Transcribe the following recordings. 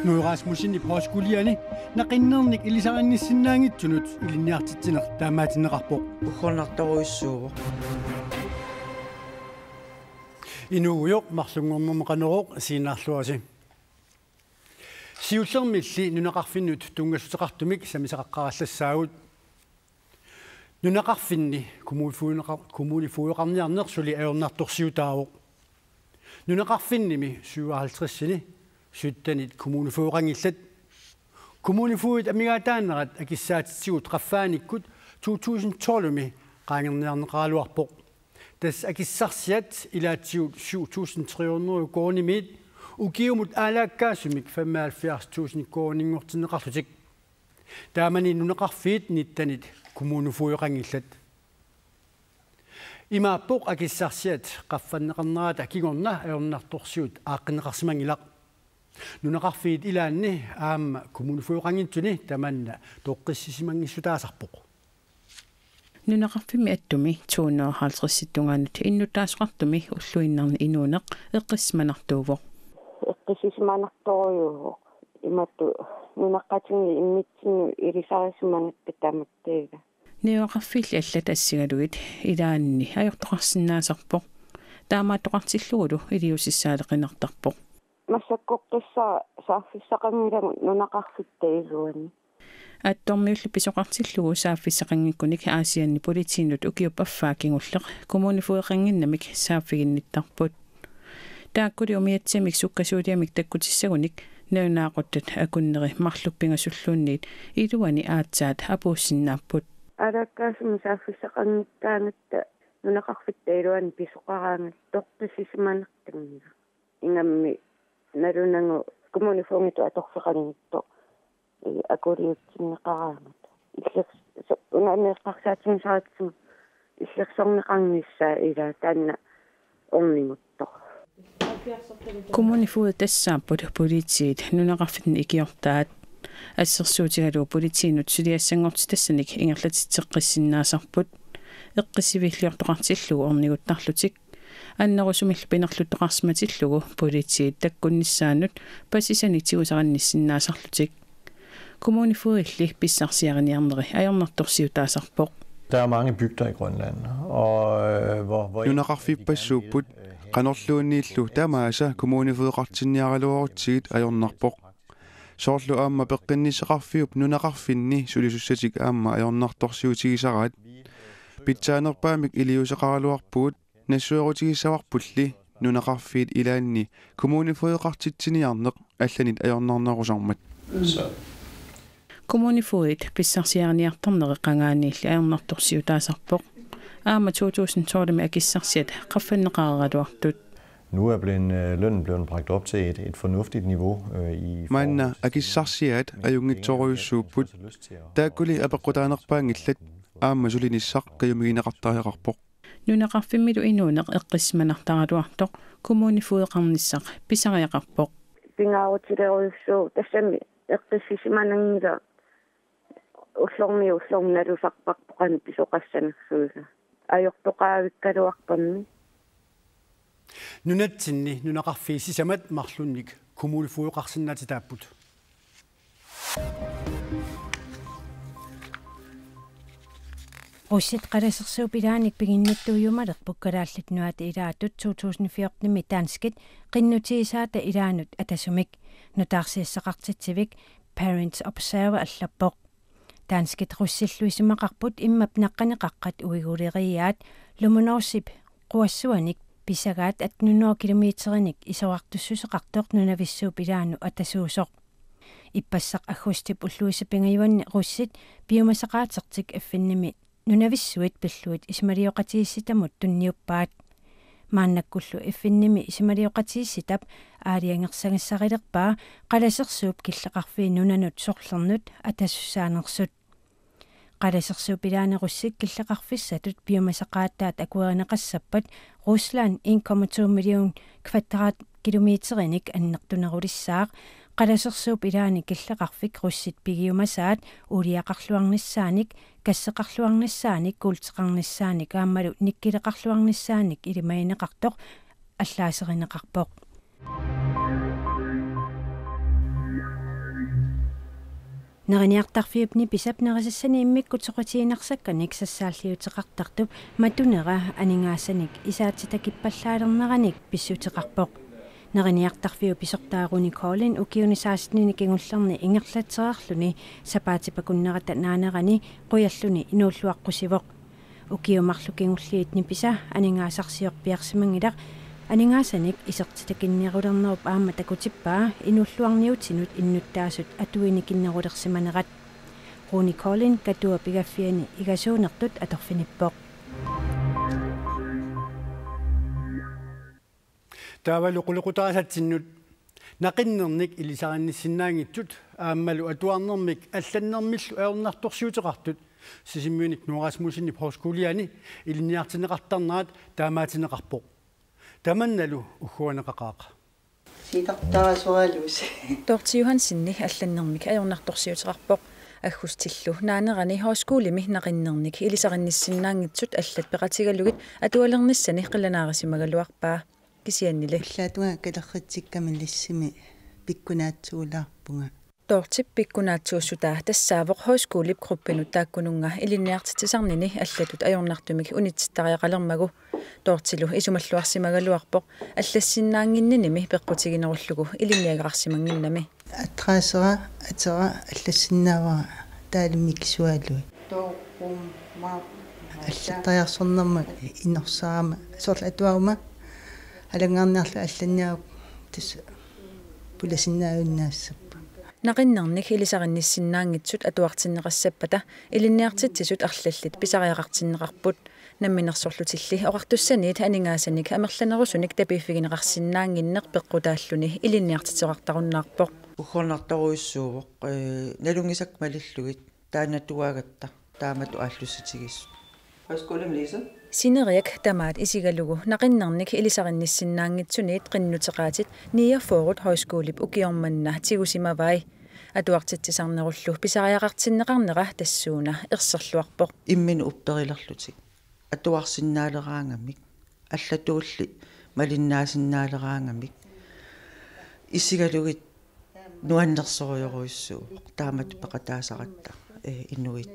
Nuerasmusin i påskuliani naqinnernik ilisaqannissinnaangitsunut ilinniartitsinaq taamaatinneqarpoq uqornartoruissuuvo inuuyoq marlungornermeqaneroq siinarluasi siullermilli nunaqarfinnut tungassuteqartumik samisaqaqqarallassaagut nunaqarfinni kumulifuuyoqarniarnersuli ajornartorsiutaavoq nunaqarfinnimi 57-sini syttanit kommunefuuqangillat kommunefuut amigaataannerat akissaatitsigut qaffaanikut 2012mi qaangerniarneqaaluarpoq tas akissarsiat ilaatsigut 7300 koonimit ukiumut aalaakkaasumik 75.000 kooningortinneqarlutik taamani nunaqarfiit nittanit kommunefuuyoqangillat imaappoq akissarsiat qaffanneqarnerata kigorna ajornartorsiut aaqqinneqarsimangilaq nunaqarfiit ilaanni aamma kommunefuuyoqangintsuni tamanna toqqissisimanngissutaasarpoq nunaqarfimi attumi 250-sittungaanut innutaasqartumi ulluinnarni inuuneq eqqismanartuuvoq eqqisisimanartoriuvoq imattu nunaqqatingi immitsinnu ilisarisimanakka tamattaiga niuaqarfilli allat assigaluit ilaanni ajortoqarsinnaasarpoq taamaattoqartillugulu iliusissaaleqinartarpoq массаккоққиссаа сааффиссақангилагу нунақарфиттаилуани аттормиуллу писоқартиллугу сааффиссақангиккуник аасианни политииннут укиуп аффаакингуллеқ коммунифуеқангиннамик сааффигинниттарпут тааккули умиатсимик суккасуулиамик таккутиссагуник наунаақуттат акуннери марлуппингасуллуунниит илуани аатсаат апууссиннааппут алаккаасуми сааффиссақангиттаанатта нунақарфиттаилуани писоқараангат тоққиссисиманертангила ингамми нарунангу коммунифунгиту аторфеқангитто акуриутсиннеқараамат иллерс унаанеққарсаатсинсаатсу иллерсорнеқарниссаа ила таанна орнингутто коммунифуе тассааппут политиит нунақарфитни икиортаат ассерсуутигалуу политиинут сулиассангорти тассаник ингерлатитсеққиссиннаасарпут эққиссивиллиортоқартиллугу орнигуттарлутик аннерусумилл пинерлуттоқарсиматиллугу политиит таккуннissaanут пассисаниттигусаранниссиннаасарлутик kommunefuilli pissarsiariniarneri ajornartorsiutaasarpoq Der er mange bygder i Grønland, og hvor nunaqarfippassууpput qanorluunniillu tamaasa kommunefueqartinniaraluorutsigit ajornarpoq soorlu aamma peqqinniseqarfiup nunaqarfinni sulisussatik aamma ajornartorsiutigisaraat pitsaanerpaamik iliuseqaraluarpuut nassuerutigissavarpulli nunaqarfiit ilaanni kommunefueqartitsiniarneq алланит ajornarnerusarmat kommunefuit pissarsiarniartarneri qangaaniilli ajornartorsiutaasarpoq aama 2012 akissarsiat qaffanneqareraluartut nu er lønnen blevet bragt op til et fornuftigt niveau i manna akissarsiat ajungitsoruissuupput taakkuli apeqqutaanerpaangillat aama sulinissaq qiyumigineqartariaqarpoq nunaqarfimmilu inuuneq eqqismanartaraluartoq kommunefueqarnissaq pisariaqarpoq pingaarutileruissuu тассами эққиссисиманангила уллорниуллорналусарпарпоқани писоқассанерсуиса ajortoqaavikkaluarpammi nunatsinni nunaqarfiisisamat marlunnik kommunefueqarsinnaati taapput Russit qalassersuupilaanik piginnattuuyumalaq pukkalaallat nuati ilaatut 2014 danskit qinnutiisaata ilaanut atasumik nutaarsiissaqartitsivik Parents Observer allappoq danskit russilluisimaqarput immap naqqaneqaqqat uiguleriaat lumunorsip quassuanik pisagaat 800 kilometerinik isoartussuseqartoq nunavissууpilaanu atasuusoq ippassaq agustip ulluisapingajuanni russit biomasaqaatertik affinnimi nunavissuit pilluit ismalioqatiissitamut tunniuppaat maannakkullu iffinnimi ismalioqatiissitap aaliangersagassaqilerpaa qalasersuup killeqarfii nunanut sorlernut atassaanersut qalasersuupilaanерussit killeqarfissatut biomasaqaattaat akuerineqassappat Rusland 1,2 million kvadratkilometerinik annertunerulissaaq qalasersuupilaani killeqarfik russit pigiumasaat uliaqarluarnissaanik kasseqarluarnissaanik kulteqarnissaanik aammalu nikkileqarluarnissaanik ilimaineqartoq allaaserneqarpoq Нарниартарфиупни писапнерисассани иммиккутсоқутиинерсакканик сассааллиутеқартартуп матунера анингаассаник исаатситакиппаллаалернераник писсутеқарпоқ нарниартарфиу писортааруни Колин укиунисааснини кигуллерни ингерлатсеерлүни сапаатипакуннерата наанерани қуяллуни инууллуаққусивоқ укиумарлу кигуллиитни писа анингаасарсиорпиарсимангилақ анингаассаник исертитакинниарулернеруп аама такутиппаа инуллуарниутинут иннуттаасут атуиникиннерулерсиманерат Руни Колин катуа пигаффиани игасуунертут аторфиниппоқ таавалуқулуқутаасатсиннут нақиннерник илисаранниссиннаангитсут ааммалу атуарнермик алланнермиллу аернарторсиутеқартут сисиммиуник нуарасмусинни проскулиани илинниартинеқартарнаат таамаатинеқарпоқ таманналу уггуанеқақаақа ситартарасуалус Торти Юхансинни алланнермик аернарторсиутеқарпоқ аггустиллу наанерани хоскуулими нақиннерник илисаринниссиннаангитсут аллат пеқатигалугит атуалерниссани қиланаарисимагалуарпаа кисианниле иллаатунга калерритсиккамиллиссими пиккунаатсуулаарпунга Тортип пиккунаатсууссутаа тассаавоқ хоскуулип группинут тааккунунга илинниартитсарнини аллатут аёрнартумик унитситтариақалермагу тортилу исумаллуарсимагалуарпоқ аллассиннаангинниними пеққутигинеруллугу илинниагарсимангиннами атраасера атера аллассиннаавара таалиммиксуалуи тоорпум маа аллаттаярсорнерма иннерсаама сорла атуарума алангарнерлу алланниау тас пуласиннаавиннаассаппа нақиннерник илисаринниссиннаангитсут атуартиннеқассаппата илинниартитсисут арлаллит писариақартиннеқарпут намминерсорлутилли оқартуссаниит анингаасаник амерланерусуник тапииффигинеқарсиннаангиннеқ пеққутааллуни илинниартитсоқартаруннаарпоқ ухорнартаруйссуувоқ налунгисак малиллугит таанатуаагатта таамату ааллуссатигис хосколем лиса синериак тамаат исигалугу нақиннерник илисаринниссиннаангитсуниит қиннутеқаатит ниафоорут хойскуулип укиорманна тигусимавай атуартитсисарнеруллу писариақартиннеқарнера тассууна ерсерлуарпоқ иммину упперилерлутик атуарсиннаалераангамик аллатуулли малиннаасиннаалераангамик исигалугит нуаннерсориоруйссуу таамату пеқатаасаратта инуит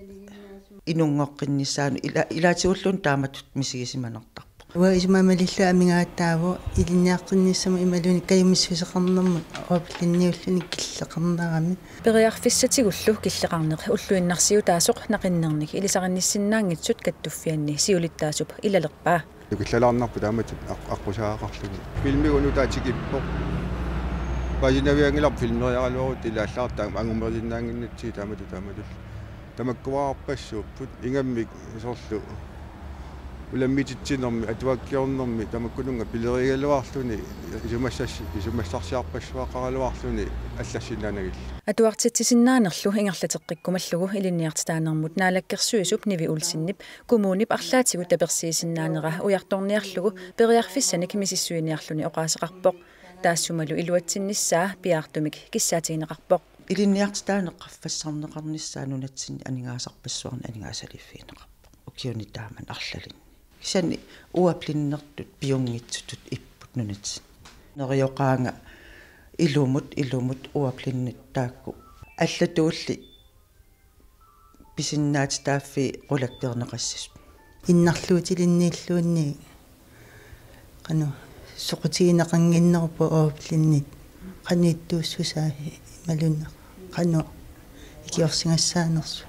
инунгоққиннссаану илаатигуллун тааматут мисигисиманертарпо уа исмамалиллу амингааттааву илинниартинниссама ималуни каюмиссусеқарнерма оплинниуллуни киллеқарнарами периарфиссатигуллу киллеқарнеқ уллуиннарсиу таасоқ нақиннерник илисаринниссиннаангитсут каттуффианни сиулиттаасуп илалерпаа киллалаарнарпу тааматут аққусааақарлуни филмигуну таатигиппоқ паинавиангилар филмериаралуарут илааллаартаа ангумерисиннаангиннатси таамату тамаккуаарпассууппут ингаммик исорлу уламмититсинерми атуаккиорнерми тамаккунунга пилеригалуарлуни исумассарсиарпассуақаралуарлуни аллассиннаанагил атуартитсиннаанерлу ингерлатеққиккумаллугу илинниартитаанермут наалаккерсуисуп nivi улсиннип коммунип арлаатигу таперсиисиннаанера уярторниарлугу периарфиссаник мисиссуиниарлуни оқаасеқарпоқ таассумалу илуатсинниссаа пиаартумик киссаатигинеқарпоқ илинниартитаанеқарфассарнеқарниссаа нунатсини анингаасарпассуарни анингаасалиффиинеқарпоқ укиуни тааман арлалин кисани уаплиннертут пиунгитсутут иппут нунатсин нериоқаанга илумут уаплиннит таакку аллатуулли писиннаати тааффи қулаккернеқассис иннарлуутилиннииллуунни қану соқутигинеқангиннерпу уаплиннит қанииттууссусаа малунна қано икиорсингассаанерсу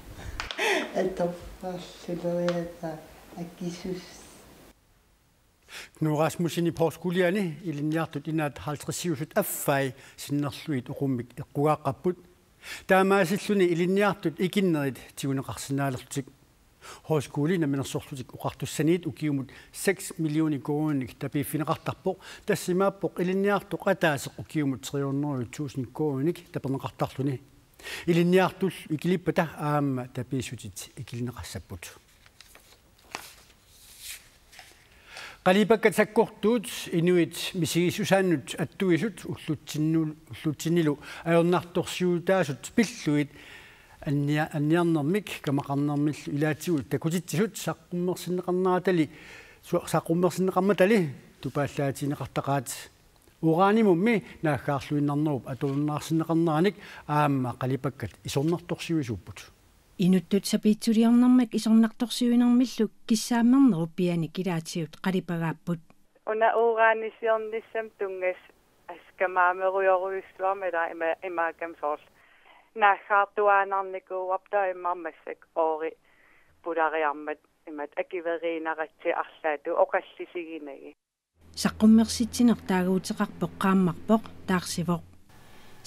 атоффарлулериата аккисус нуарасмусини порскулиани илинниартут инаат 50-сиусут аффай синнерлуит уқуммик эққугааққаппут таамаасиллуни илинниартут икиннерит тигунеқарсинаалертик хоскули наминерсорлутик уқартуссаниит укиумут 6 миллиони кроник тапииффинеқартарпоқ тассимааппоқ илинниартоқ атаасеқ укиумут 300,000 кроник тапернеқартарлуни илинниартул икилиппата аама тапиисутит икилинеқассаппут қалипакка таккортуут инуит мисигисусааннут аттуисут уллутсиннилу аернарторсиутаасут пиллуит анниарнэрмик камақарнэрмиллу илаатигут такутитсисут саққуммерсиннеқарнаатали саққуммерсиннеқарматали тупааллаатинеқартақаат Uraanimummi naakkaarluinnarnerup atulunnaarsinneqarneranik aamma qalipakkat isornartorsiuisuupput. Inuttut sapiitsuliarnermak isornartorsiuinermillu kissaammernerup piani kilaatiut qalipagaapput. Una uraanisiornissam tungas askamaamerioruyussuarmila imaakam soorl. Naakkaartuaanarnikuuarta immarmassak oori pulariarmat imat akiveriinaratsi arlaatu oqallisiginagi. Saqqummersitsinertaaguuteqarpoq qaammarpoq taarsivoq.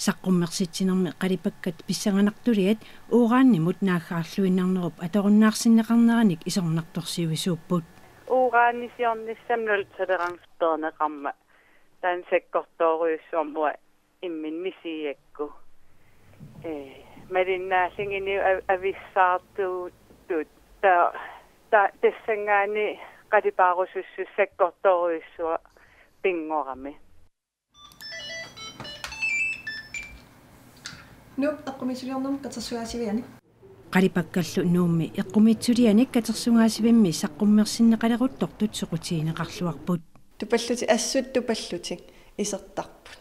Saqqummersitsinermi qalipakkat pissanganartuliat uuraannimut naaggaarluinnarnerup atorunnaarsinneqarneranik isornartorsiuisuupput. Uraanisiornissam nultsalerangsterneqarma tan sekkortooruyussuarmua immin misiiakku. Malinnaallingini avissaartuut ta tessangaani qalipaarusussu sekkortooruyussua pingorami. Nup aqumisuliornum katersuaasiviani. Qalipakkallu nuummi eqqumitsulianik katersungaasivimmi saqqummersinneqaleruttortut soqutiineqarluarput. Tupalluti assut tupallutik isertarput.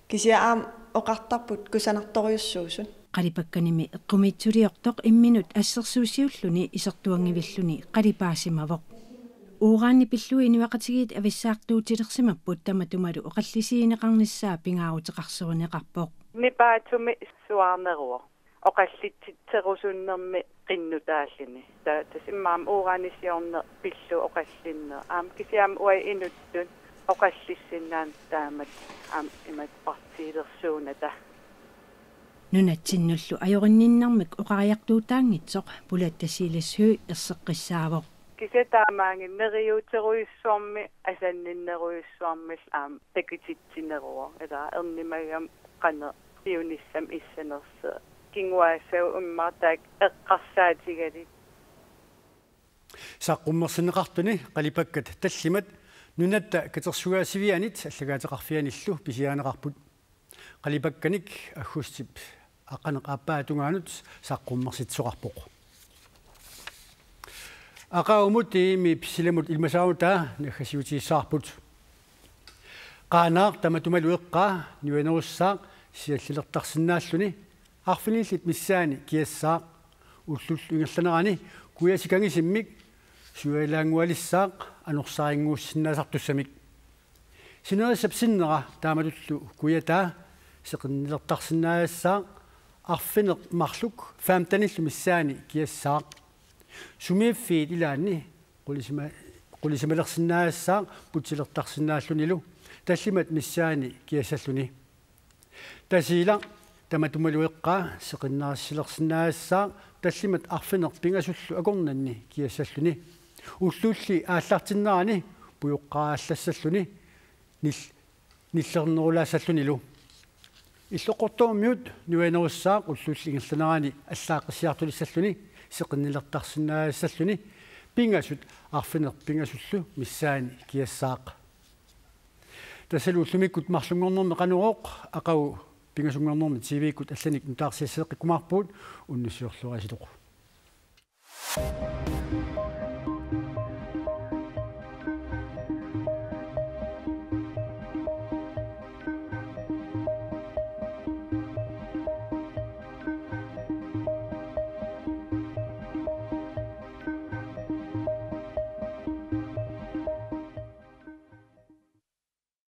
Kisiaam oqartarput kusanartoriussuusun. Qalipakkanimi eqqumitsuliortoq imminut assersuusiulluni isertuangivilluni qalipaasimavoq. Uuraanni pillui niwaqatigit avissaartuutilersimapput tamatumalu oqallisiineqarnissaa pingaaruteqarsuuneqarpoq. Nipaatumi suarneruo. Oqallitsitserusunnermi qinnutaallini. Tasimmaam uuraanisiorner pillu oqallinner. Kisiaam uai inuttun oqallissinnaan taamat imat partiilersuunata. Nunatsinullu ajorinninnarmik oqariartuutaangitsoq pulattassiilashui erseqqissaavoq. Kisetaamaangin neriuuteruyussuarmi asanninneruyussuarmil takititsineruo ela ernimagam qanner piunissam issanerse kinguaasau ummartaak eqqarsaatigalit. Saqqummersinneqartuni qalipakkat tallimat nunatta katersugaasivianit allagaateqarfianillu pisiaaneqarput. Qalipakkanik aggussip aqaneqaappaatugaanut saqqummersitsoqarpoq. Aqaumut imi pisilamut ilmasaamutaa naggasiutiissaarput. Qaanaaq tamatumalu eqqaa nuanerussaaq siallilertarsinnaalluni arfinillit missaani kiassaaq ullul ingerlanerani kuyasikangissimmik sualaangualissaaq anorsaringuussinnaasartussamik. Sinerissapsinnera taamatullu kuyataa seqinnilertarsinnaassaaq arfineq marluk faamtanillu missaani kiassaaq sumiiffiit ilaanni qulisimalersinaassaaq putsilertarsinnaallunilu tallimat missaani kiassalluni tasiila tamatumalueqqaa seqinnarissilersinnaassaaq tallimat arfineq pingasullu akornanni kiassalluni ullulli aallartinnerani pujuqqaallassalluni nillernerulaassallunilu иллоқортууммиут нуанерусsaaq уллулли ингерланерани аллааққиссиартулиссаллуни сеқиннилертарсинаассаллуни пингасут арфинер пингасуллу миссаани киассаақ тасалууллумиккут марлунгорнерми қануоқ ақау пингасунгорнерми тивиккут алланик нутаарсиассеэққиккумаарпуут уннуссиорлуарисилоқ